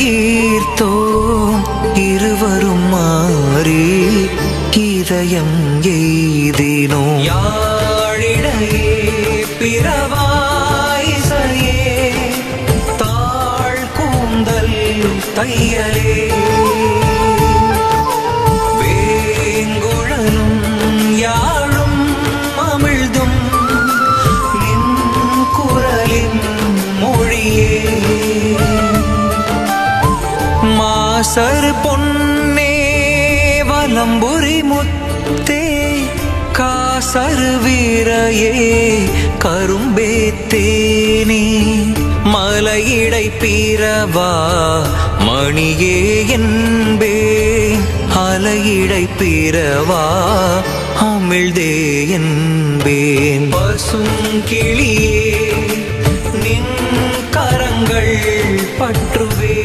ஈர்த்தோம் இருவரும் மாறி இதயம் எய்தினோம். யாழிடையே பிறவாயிசையே தாழ் கூந்தல் தையலே வேங்குழலும் யாழும் அமிழ்தும் நின் குரலின் மொழியே மாசரு பொன்னே வலம்புரி முத்தே காசரு வீரையே கரும்பே தேனே மலையிடை பீரவா மணியே என்பே அலையிடை பீரவா அமிழ்தே என்பேன். பசும் கிளியே நின் கரங்கள் பற்றுவே